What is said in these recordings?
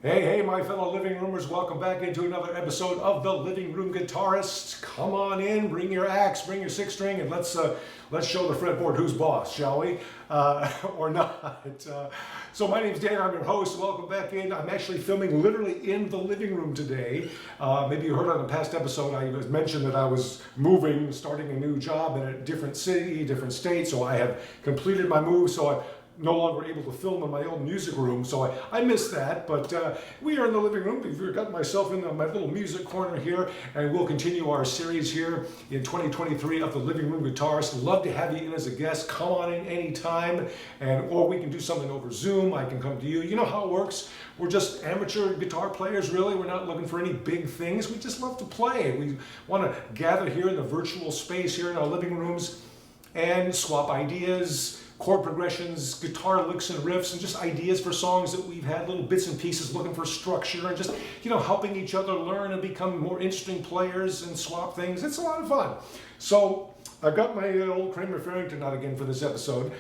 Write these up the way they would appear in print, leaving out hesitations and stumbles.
Hey, my fellow living roomers, welcome back into another episode of The Living Room Guitarist. Come on in, bring your axe, bring your six string, and let's show the fretboard who's boss, shall we? Or not. So my name's Dan, I'm your host. Welcome back in. I'm actually filming literally in the living room today. Maybe you heard on the past episode, I mentioned that I was moving, starting a new job in a different city, different state, so I have completed my move, so I'm no longer able to film in my own music room, so I missed that, but we are in the living room. We've got myself in my little music corner here, and we'll continue our series here in 2023 of the Living Room Guitarist. Love to have you in as a guest. Come on in anytime, or we can do something over Zoom. I can come to you. You know how it works. We're just amateur guitar players, really. We're not looking for any big things. We just love to play. We want to gather here in the virtual space here in our living rooms and swap ideas, chord progressions, guitar licks and riffs, and just ideas for songs that we've had, little bits and pieces, looking for structure and just, helping each other learn and become more interesting players and swap things. It's a lot of fun. So I've got my old Kramer Farrington out again for this episode.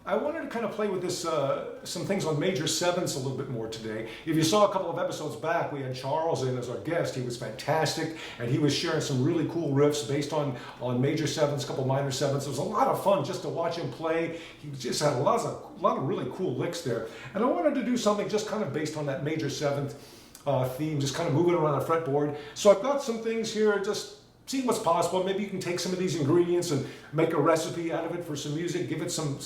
I wanted to kind of play with this, some things on major sevenths a little bit more today. If you saw a couple of episodes back, we had Charles in as our guest. He was fantastic, and he was sharing some really cool riffs based on major sevenths, a couple minor sevenths. It was a lot of fun just to watch him play. He just had a lot of really cool licks there. And I wanted to do something just kind of based on that major seventh theme, just kind of moving around a fretboard. So I've got some things here, just see what's possible. Maybe you can take some of these ingredients and make a recipe out of it for some music, give it some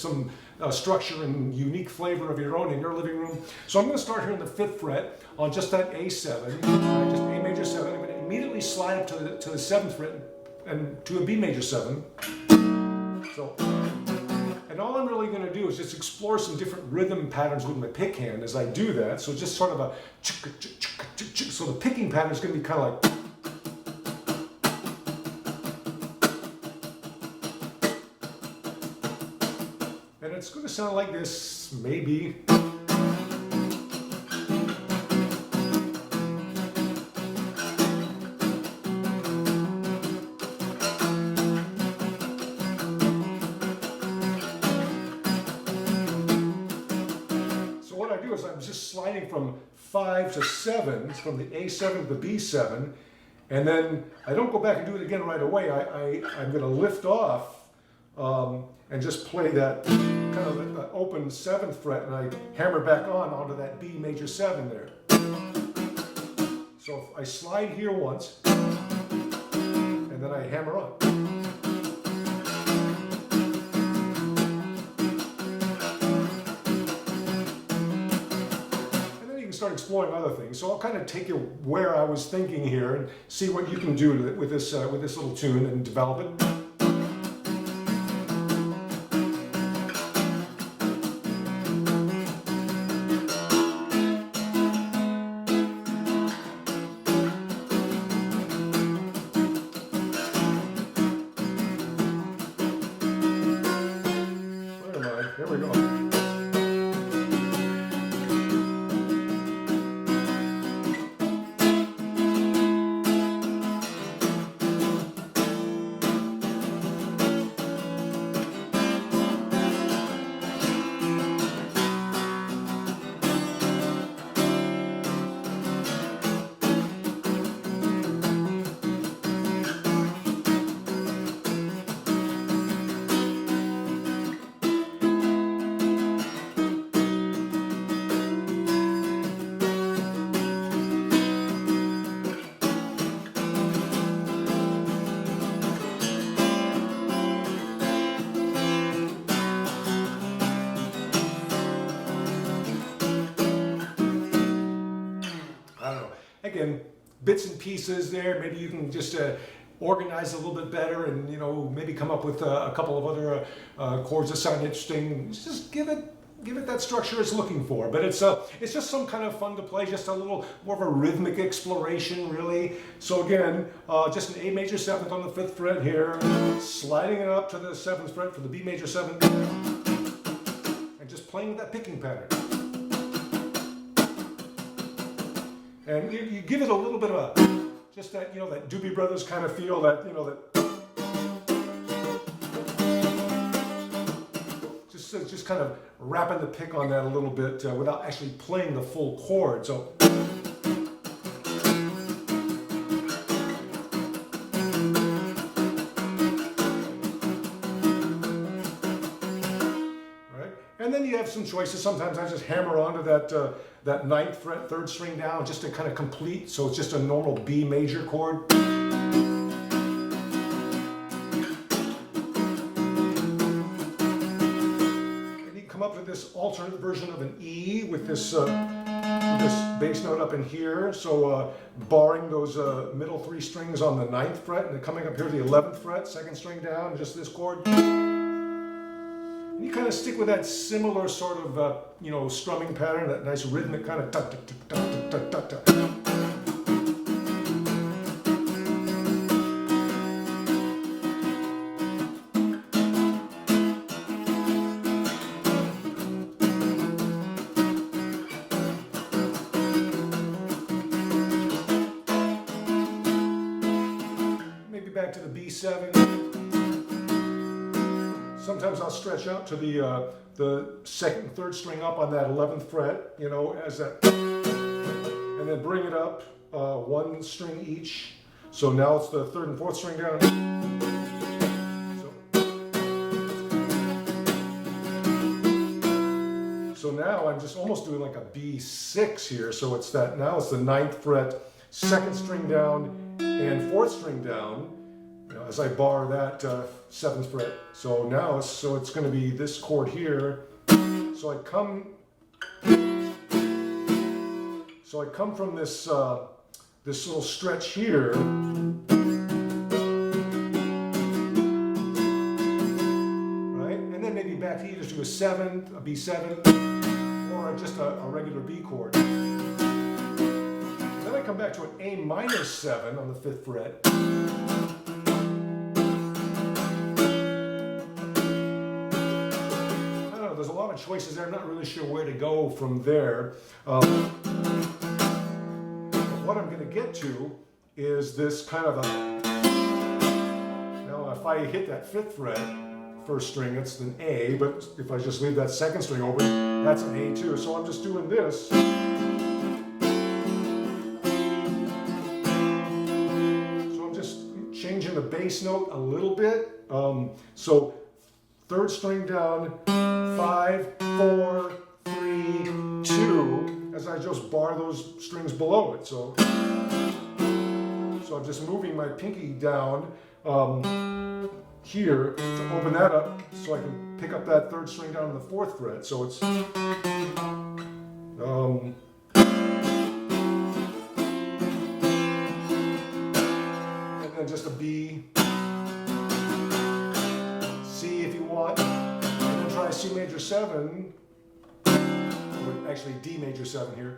structure and unique flavor of your own in your living room. So I'm going to start here in the 5th fret on just that A7, just A major 7. I'm going to immediately slide up to the 7th fret and to a B major 7. So, and all I'm really going to do is just explore some different rhythm patterns with my pick hand as I do that. So just sort of a so the picking pattern is going to be kind of like. And it's going to sound like this, maybe. So what I do is I'm just sliding from 5 to 7, from the A7 to the B7, and then I don't go back and do it again right away. I'm going to lift off and just play that kind of that open 7th fret, and I hammer back onto that B major 7 there. So if I slide here once, and then I hammer on. And then you can start exploring other things. So I'll kind of take you where I was thinking here and see what you can do with this little tune and develop it. Here we go. Again, bits and pieces there. Maybe you can just organize a little bit better, and maybe come up with a couple of other chords that sound interesting. Just give it that structure it's looking for. But it's just some kind of fun to play, just a little more of a rhythmic exploration, really. So again, just an A major 7th on the 5th fret here, sliding it up to the 7th fret for the B major 7, and just playing with that picking pattern. And you give it a little bit of just that, that Doobie Brothers kind of feel, that, that just kind of rapping the pick on that a little bit without actually playing the full chord. So. And then you have some choices. Sometimes I just hammer onto that ninth fret, third string down, just to kind of complete. So it's just a normal B major chord. And you can come up with this alternate version of an E with this bass note up in here. So barring those middle three strings on the ninth fret, and then coming up here to the 11th fret, second string down, just this chord. And you kind of stick with that similar sort of, strumming pattern, that nice rhythmic kind of tuck, tuck, tuck, tuck, tuck, tuck, tuck, tuck. Maybe back to the B7. Sometimes I'll stretch out to the second and third string up on that 11th fret, as that, and then bring it up one string each. So now it's the third and fourth string down. So now I'm just almost doing like a B6 here. So it's now it's the ninth fret, second string down, and fourth string down. As I bar that 7th fret. So now it's going to be this chord here. So I come from this this little stretch here. Right? And then maybe back to either do a 7, a B7, or just a regular B chord. Then I come back to an A minor 7 on the 5th fret. There's a lot of choices there. I'm not really sure where to go from there. But what I'm going to get to is this kind of now if I hit that 5th fret, first string, it's an A, but if I just leave that second string open, that's an A too. So I'm just doing this. So I'm just changing the bass note a little bit. So third string down, 5, 4, 3, 2, as I just bar those strings below it. So I'm just moving my pinky down here to open that up so I can pick up that third string down on the 4th fret. So it's and then just a B, C if you want. Try C major 7, or actually D major 7 here.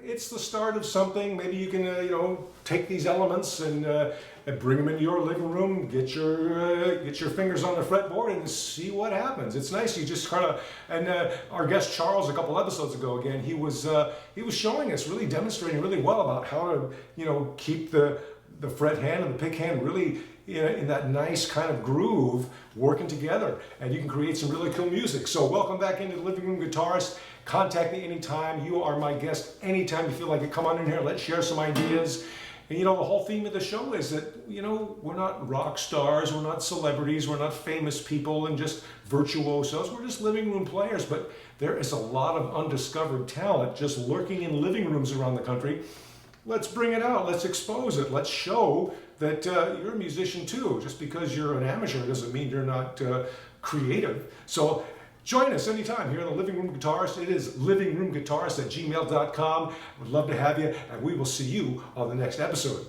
It's the start of something. Maybe you can, take these elements and bring them into your living room. Get your fingers on the fretboard and see what happens. It's nice. You just kind of, and our guest Charles a couple episodes ago, again, he was showing us, really demonstrating really well about how to, keep the fret hand and the pick hand really in that nice kind of groove working together, and you can create some really cool music. So welcome back into the Living Room Guitarist. Contact me anytime. You are my guest anytime you feel like it. Come on in here. Let's share some ideas. And the whole theme of the show is that, we're not rock stars, we're not celebrities, we're not famous people and just virtuosos. We're just living room players. But there is a lot of undiscovered talent just lurking in living rooms around the country. Let's bring it out. Let's expose it. Let's show that you're a musician too. Just because you're an amateur doesn't mean you're not creative. So Join us anytime here on the Living Room Guitarist. It is livingroomguitarist@gmail.com. We'd love to have you, and we will see you on the next episode.